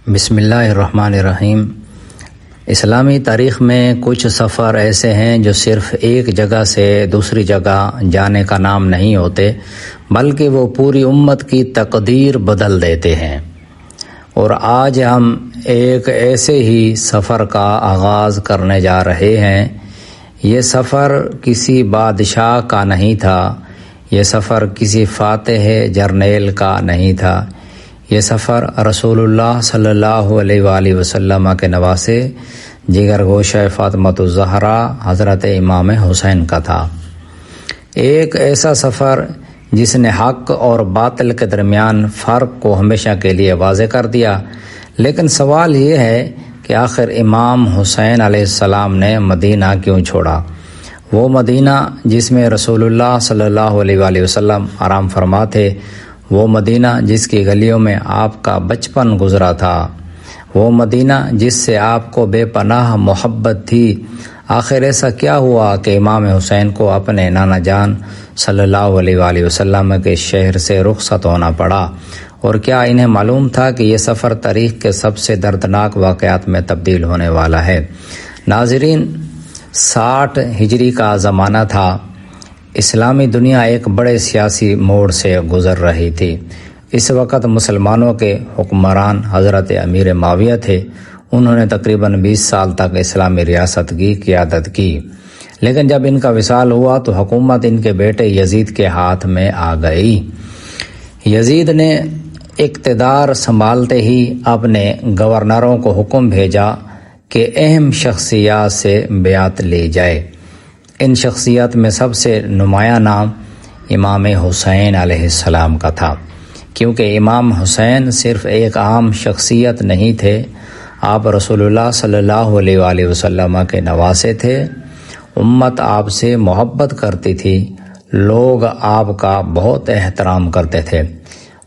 بسم اللہ الرحمن الرحیم۔ اسلامی تاریخ میں کچھ سفر ایسے ہیں جو صرف ایک جگہ سے دوسری جگہ جانے کا نام نہیں ہوتے، بلکہ وہ پوری امت کی تقدیر بدل دیتے ہیں۔ اور آج ہم ایک ایسے ہی سفر کا آغاز کرنے جا رہے ہیں۔ یہ سفر کسی بادشاہ کا نہیں تھا، یہ سفر کسی فاتح جرنیل کا نہیں تھا، یہ سفر رسول اللہ صلی اللہ علیہ وآلہ وسلم کے نواسے جگر گوشہ فاطمۃ الزہرا حضرت امام حسین کا تھا۔ ایک ایسا سفر جس نے حق اور باطل کے درمیان فرق کو ہمیشہ کے لیے واضح کر دیا۔ لیکن سوال یہ ہے کہ آخر امام حسین علیہ السلام نے مدینہ کیوں چھوڑا؟ وہ مدینہ جس میں رسول اللہ صلی اللہ علیہ وآلہ وسلم آرام فرما تھے، وہ مدینہ جس کی گلیوں میں آپ کا بچپن گزرا تھا، وہ مدینہ جس سے آپ کو بے پناہ محبت تھی، آخر ایسا کیا ہوا کہ امام حسین کو اپنے نانا جان صلی اللہ علیہ وآلہ وسلم کے شہر سے رخصت ہونا پڑا؟ اور کیا انہیں معلوم تھا کہ یہ سفر تاریخ کے سب سے دردناک واقعات میں تبدیل ہونے والا ہے؟ ناظرین، 60 ہجری کا زمانہ تھا۔ اسلامی دنیا ایک بڑے سیاسی موڑ سے گزر رہی تھی۔ اس وقت مسلمانوں کے حکمران حضرت امیر معاویہ تھے۔ انہوں نے تقریباً 20 سال تک اسلامی ریاست کی قیادت کی، لیکن جب ان کا وصال ہوا تو حکومت ان کے بیٹے یزید کے ہاتھ میں آ گئی۔ یزید نے اقتدار سنبھالتے ہی اپنے گورنروں کو حکم بھیجا کہ اہم شخصیات سے بیعت لی جائے۔ ان شخصیات میں سب سے نمایاں نام امام حسین علیہ السلام کا تھا، کیونکہ امام حسین صرف ایک عام شخصیت نہیں تھے، آپ رسول اللہ صلی اللہ علیہ وآلہ وسلم کے نواسے تھے۔ امت آپ سے محبت کرتی تھی، لوگ آپ کا بہت احترام کرتے تھے،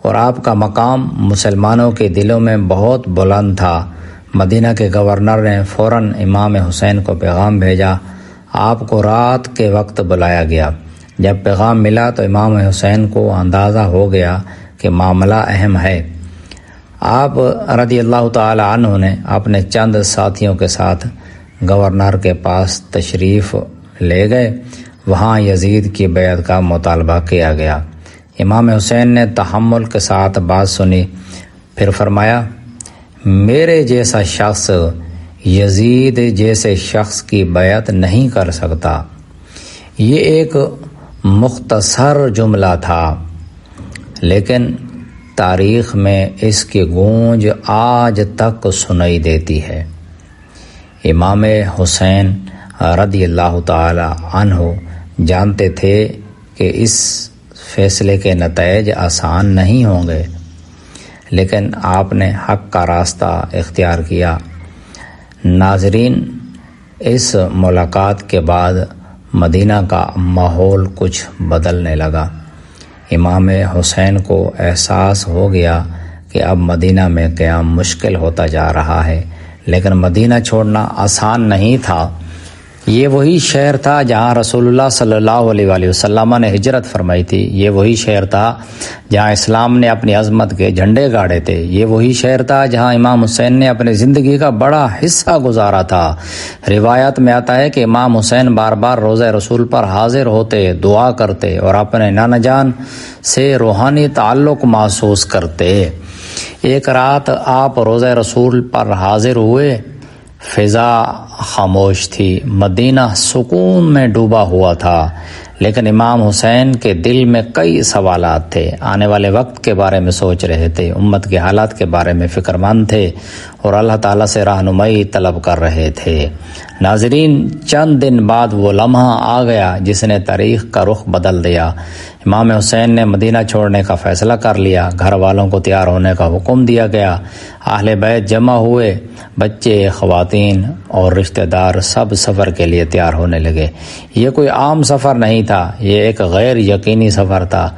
اور آپ کا مقام مسلمانوں کے دلوں میں بہت بلند تھا۔ مدینہ کے گورنر نے فوراً امام حسین کو پیغام بھیجا۔ آپ کو رات کے وقت بلایا گیا۔ جب پیغام ملا تو امام حسین کو اندازہ ہو گیا کہ معاملہ اہم ہے۔ آپ رضی اللہ تعالی عنہ نے اپنے چند ساتھیوں کے ساتھ گورنر کے پاس تشریف لے گئے۔ وہاں یزید کی بیعت کا مطالبہ کیا گیا۔ امام حسین نے تحمل کے ساتھ بات سنی، پھر فرمایا، میرے جیسا شخص یزید جیسے شخص کی بیعت نہیں کر سکتا۔ یہ ایک مختصر جملہ تھا، لیکن تاریخ میں اس کی گونج آج تک سنائی دیتی ہے۔ امام حسین رضی اللہ تعالی عنہ جانتے تھے کہ اس فیصلے کے نتائج آسان نہیں ہوں گے، لیکن آپ نے حق کا راستہ اختیار کیا۔ ناظرین، اس ملاقات کے بعد مدینہ کا ماحول کچھ بدلنے لگا۔ امام حسین کو احساس ہو گیا کہ اب مدینہ میں قیام مشکل ہوتا جا رہا ہے، لیکن مدینہ چھوڑنا آسان نہیں تھا۔ یہ وہی شہر تھا جہاں رسول اللہ صلی اللہ علیہ وآلہ وسلم نے ہجرت فرمائی تھی۔ یہ وہی شہر تھا جہاں اسلام نے اپنی عظمت کے جھنڈے گاڑے تھے۔ یہ وہی شہر تھا جہاں امام حسین نے اپنی زندگی کا بڑا حصہ گزارا تھا۔ روایت میں آتا ہے کہ امام حسین بار بار روضہ رسول پر حاضر ہوتے، دعا کرتے اور اپنے نانا جان سے روحانی تعلق محسوس کرتے۔ ایک رات آپ روضہ رسول پر حاضر ہوئے، فضا خاموش تھی، مدینہ سکون میں ڈوبا ہوا تھا، لیکن امام حسین کے دل میں کئی سوالات تھے۔ آنے والے وقت کے بارے میں سوچ رہے تھے، امت کے حالات کے بارے میں فکر مند تھے، اور اللہ تعالیٰ سے رہنمائی طلب کر رہے تھے۔ ناظرین، چند دن بعد وہ لمحہ آ گیا جس نے تاریخ کا رخ بدل دیا۔ امام حسین نے مدینہ چھوڑنے کا فیصلہ کر لیا۔ گھر والوں کو تیار ہونے کا حکم دیا گیا۔ اہل بیت جمع ہوئے، بچے، خواتین اور رشتہ دار سب سفر کے لیے تیار ہونے لگے۔ یہ کوئی عام سفر نہیں تھا، یہ ایک غیر یقینی سفر تھا۔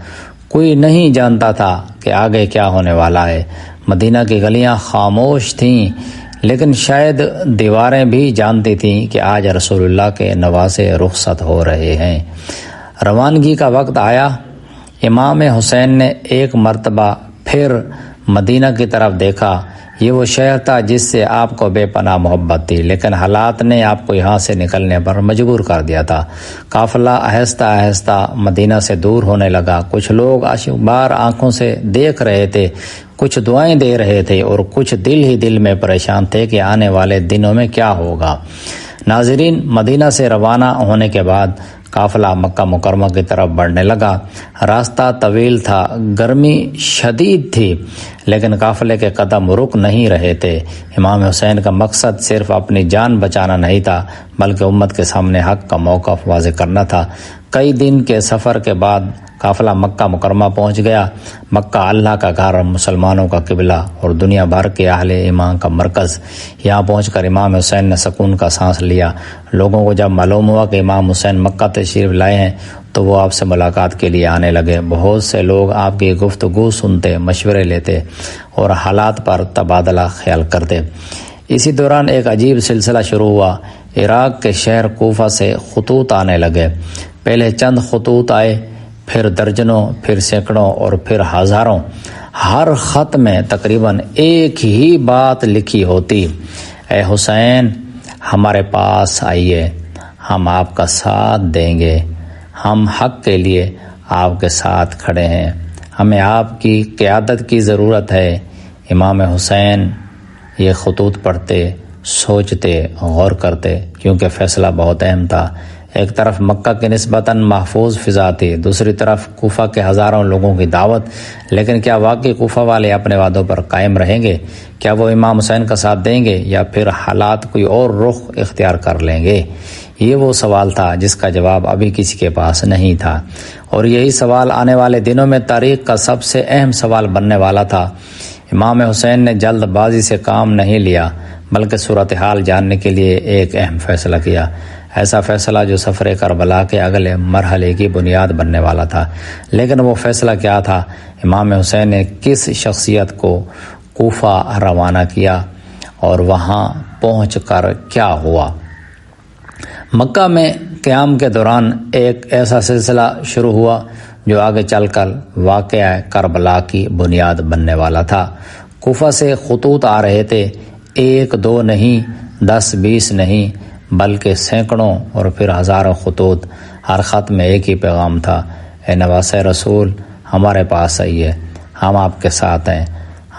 کوئی نہیں جانتا تھا کہ آگے کیا ہونے والا ہے۔ مدینہ کی گلیاں خاموش تھیں، لیکن شاید دیواریں بھی جانتی تھیں کہ آج رسول اللہ کے نواسے رخصت ہو رہے ہیں۔ روانگی کا وقت آیا۔ امام حسین نے ایک مرتبہ پھر مدینہ کی طرف دیکھا۔ یہ وہ شہر تھا جس سے آپ کو بے پناہ محبت تھی، لیکن حالات نے آپ کو یہاں سے نکلنے پر مجبور کر دیا تھا۔ قافلہ آہستہ آہستہ مدینہ سے دور ہونے لگا۔ کچھ لوگ اشکبار آنکھوں سے دیکھ رہے تھے، کچھ دعائیں دے رہے تھے، اور کچھ دل ہی دل میں پریشان تھے کہ آنے والے دنوں میں کیا ہوگا۔ ناظرین، مدینہ سے روانہ ہونے کے بعد قافلہ مکہ مکرمہ کی طرف بڑھنے لگا۔ راستہ طویل تھا، گرمی شدید تھی، لیکن قافلے کے قدم رک نہیں رہے تھے۔ امام حسین کا مقصد صرف اپنی جان بچانا نہیں تھا، بلکہ امت کے سامنے حق کا موقف واضح کرنا تھا۔ کئی دن کے سفر کے بعد قافلہ مکہ مکرمہ پہنچ گیا۔ مکہ اللہ کا گھر، مسلمانوں کا قبلہ اور دنیا بھر کے اہل ایمان کا مرکز۔ یہاں پہنچ کر امام حسین نے سکون کا سانس لیا۔ لوگوں کو جب معلوم ہوا کہ امام حسین مکہ تشریف لائے ہیں تو وہ آپ سے ملاقات کے لیے آنے لگے۔ بہت سے لوگ آپ کی گفتگو سنتے، مشورے لیتے اور حالات پر تبادلہ خیال کرتے۔ اسی دوران ایک عجیب سلسلہ شروع ہوا۔ عراق کے شہر کوفہ سے خطوط آنے لگے۔ پہلے چند خطوط آئے، پھر درجنوں، پھر سینکڑوں اور پھر ہزاروں۔ ہر خط میں تقریباً ایک ہی بات لکھی ہوتی: اے حسین، ہمارے پاس آئیے، ہم آپ کا ساتھ دیں گے، ہم حق کے لیے آپ کے ساتھ کھڑے ہیں، ہمیں آپ کی قیادت کی ضرورت ہے۔ امام حسین یہ خطوط پڑھتے، سوچتے، غور کرتے، کیونکہ فیصلہ بہت اہم تھا۔ ایک طرف مکہ کی نسبتاً محفوظ فضا تھی، دوسری طرف کوفہ کے ہزاروں لوگوں کی دعوت۔ لیکن کیا واقعی کوفہ والے اپنے وعدوں پر قائم رہیں گے؟ کیا وہ امام حسین کا ساتھ دیں گے یا پھر حالات کوئی اور رخ اختیار کر لیں گے؟ یہ وہ سوال تھا جس کا جواب ابھی کسی کے پاس نہیں تھا، اور یہی سوال آنے والے دنوں میں تاریخ کا سب سے اہم سوال بننے والا تھا۔ امام حسین نے جلد بازی سے کام نہیں لیا، بلکہ صورتحال جاننے کے لیے ایک اہم فیصلہ کیا، ایسا فیصلہ جو سفر کربلا کے اگلے مرحلے کی بنیاد بننے والا تھا۔ لیکن وہ فیصلہ کیا تھا؟ امام حسین نے کس شخصیت کو کوفہ روانہ کیا اور وہاں پہنچ کر کیا ہوا؟ مکہ میں قیام کے دوران ایک ایسا سلسلہ شروع ہوا جو آگے چل کر واقعہ کربلا کی بنیاد بننے والا تھا۔ کوفہ سے خطوط آ رہے تھے، 1 2 نہیں، 10 20 نہیں، بلکہ سینکڑوں اور پھر ہزاروں خطوط۔ ہر خط میں ایک ہی پیغام تھا: اے نواسہ رسول، ہمارے پاس آئیے، ہم آپ کے ساتھ ہیں،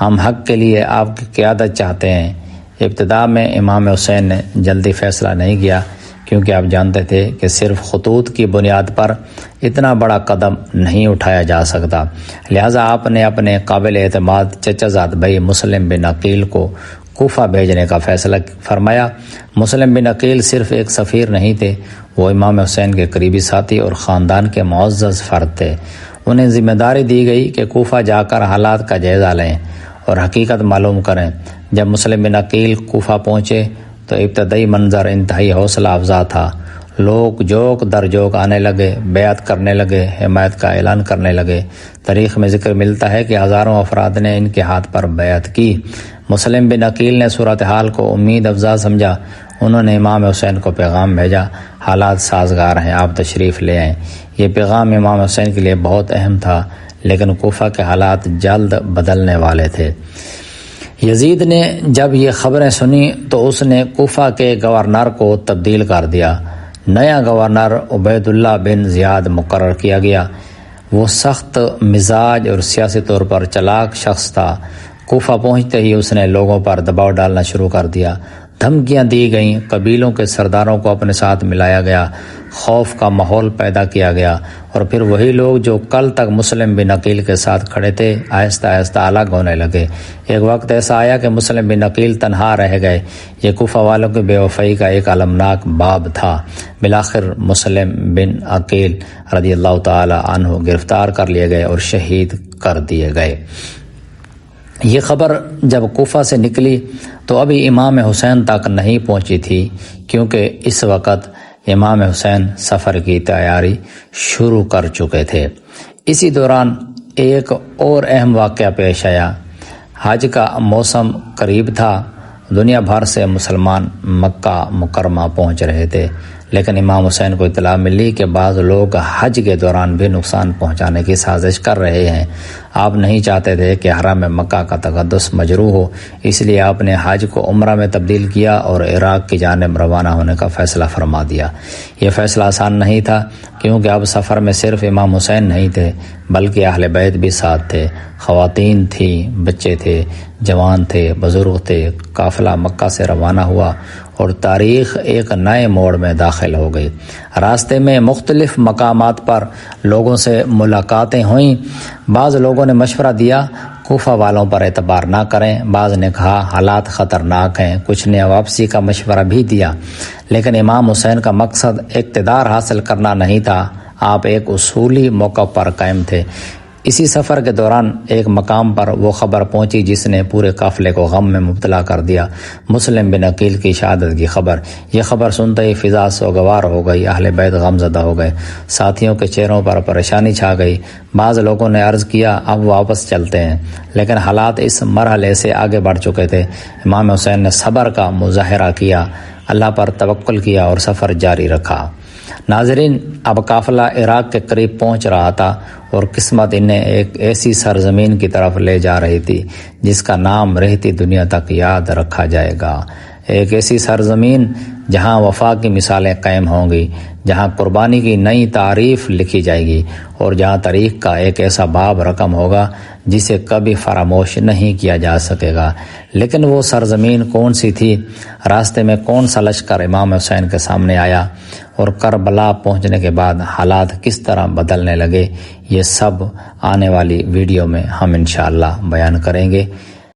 ہم حق کے لیے آپ کی قیادت چاہتے ہیں۔ ابتدا میں امام حسین نے جلدی فیصلہ نہیں کیا، کیونکہ آپ جانتے تھے کہ صرف خطوط کی بنیاد پر اتنا بڑا قدم نہیں اٹھایا جا سکتا۔ لہٰذا آپ نے اپنے قابل اعتماد چچا زاد بھائی مسلم بن عقیل کو کوفہ بھیجنے کا فیصلہ فرمایا۔ مسلم بن عقیل صرف ایک سفیر نہیں تھے، وہ امام حسین کے قریبی ساتھی اور خاندان کے معزز فرد تھے۔ انہیں ذمہ داری دی گئی کہ کوفہ جا کر حالات کا جائزہ لیں اور حقیقت معلوم کریں۔ جب مسلم بن عقیل کوفہ پہنچے تو ابتدائی منظر انتہائی حوصلہ افزا تھا۔ لوگ جوک در جوک آنے لگے، بیعت کرنے لگے، حمایت کا اعلان کرنے لگے۔ تاریخ میں ذکر ملتا ہے کہ ہزاروں افراد نے ان کے ہاتھ پر بیعت کی۔ مسلم بن عقیل نے صورتحال کو امید افزا سمجھا۔ انہوں نے امام حسین کو پیغام بھیجا: حالات سازگار ہیں، آپ تشریف لے آئیں۔ یہ پیغام امام حسین کے لیے بہت اہم تھا، لیکن کوفہ کے حالات جلد بدلنے والے تھے۔ یزید نے جب یہ خبریں سنی تو اس نے کوفہ کے گورنر کو تبدیل کر دیا۔ نیا گورنر عبید اللہ بن زیاد مقرر کیا گیا۔ وہ سخت مزاج اور سیاسی طور پر چالاک شخص تھا۔ کوفہ پہنچتے ہی اس نے لوگوں پر دباؤ ڈالنا شروع کر دیا۔ دھمکیاں دی گئیں، قبیلوں کے سرداروں کو اپنے ساتھ ملایا گیا، خوف کا ماحول پیدا کیا گیا، اور پھر وہی لوگ جو کل تک مسلم بن عقیل کے ساتھ کھڑے تھے آہستہ آہستہ الگ ہونے لگے۔ ایک وقت ایسا آیا کہ مسلم بن عقیل تنہا رہ گئے۔ یہ کوفہ والوں کی بے وفائی کا ایک المناک باب تھا۔ بالآخر مسلم بن عقیل رضی اللہ تعالی عنہ گرفتار کر لیے گئے اور شہید کر دیے گئے۔ یہ خبر جب کوفہ سے نکلی تو ابھی امام حسین تک نہیں پہنچی تھی، کیونکہ اس وقت امام حسین سفر کی تیاری شروع کر چکے تھے۔ اسی دوران ایک اور اہم واقعہ پیش آیا۔ حج کا موسم قریب تھا۔ دنیا بھر سے مسلمان مکہ مکرمہ پہنچ رہے تھے۔ لیکن امام حسین کو اطلاع ملی کہ بعض لوگ حج کے دوران بھی نقصان پہنچانے کی سازش کر رہے ہیں۔ آپ نہیں چاہتے تھے کہ حرم مکہ کا تقدس مجروح ہو، اس لیے آپ نے حج کو عمرہ میں تبدیل کیا اور عراق کی جانب روانہ ہونے کا فیصلہ فرما دیا۔ یہ فیصلہ آسان نہیں تھا، کیونکہ اب سفر میں صرف امام حسین نہیں تھے بلکہ اہل بیت بھی ساتھ تھے، خواتین تھیں، بچے تھے، جوان تھے، بزرگ تھے۔ قافلہ مکہ سے روانہ ہوا اور تاریخ ایک نئے موڑ میں داخل ہو گئی۔ راستے میں مختلف مقامات پر لوگوں سے ملاقاتیں ہوئیں۔ بعض لوگوں نے مشورہ دیا کوفہ والوں پر اعتبار نہ کریں، بعض نے کہا حالات خطرناک ہیں، کچھ نے واپسی کا مشورہ بھی دیا، لیکن امام حسین کا مقصد اقتدار حاصل کرنا نہیں تھا، آپ ایک اصولی موقع پر قائم تھے۔ اسی سفر کے دوران ایک مقام پر وہ خبر پہنچی جس نے پورے قافلے کو غم میں مبتلا کر دیا، مسلم بن عقیل کی شہادت کی خبر۔ یہ خبر سنتے ہی فضا سوگوار ہو گئی، اہل بیت غم زدہ ہو گئے، ساتھیوں کے چہروں پر پریشانی چھا گئی۔ بعض لوگوں نے عرض کیا اب واپس چلتے ہیں، لیکن حالات اس مرحلے سے آگے بڑھ چکے تھے۔ امام حسین نے صبر کا مظاہرہ کیا، اللہ پر توکل کیا اور سفر جاری رکھا۔ ناظرین، اب قافلہ عراق کے قریب پہنچ رہا تھا اور قسمت انہیں ایک ایسی سرزمین کی طرف لے جا رہی تھی جس کا نام رہتی دنیا تک یاد رکھا جائے گا۔ ایک ایسی سرزمین جہاں وفا کی مثالیں قائم ہوں گی، جہاں قربانی کی نئی تعریف لکھی جائے گی اور جہاں تاریخ کا ایک ایسا باب رقم ہوگا جسے کبھی فراموش نہیں کیا جا سکے گا۔ لیکن وہ سرزمین کون سی تھی؟ راستے میں کون سا لشکر امام حسین کے سامنے آیا اور کربلا پہنچنے کے بعد حالات کس طرح بدلنے لگے؟ یہ سب آنے والی ویڈیو میں ہم انشاءاللہ بیان کریں گے۔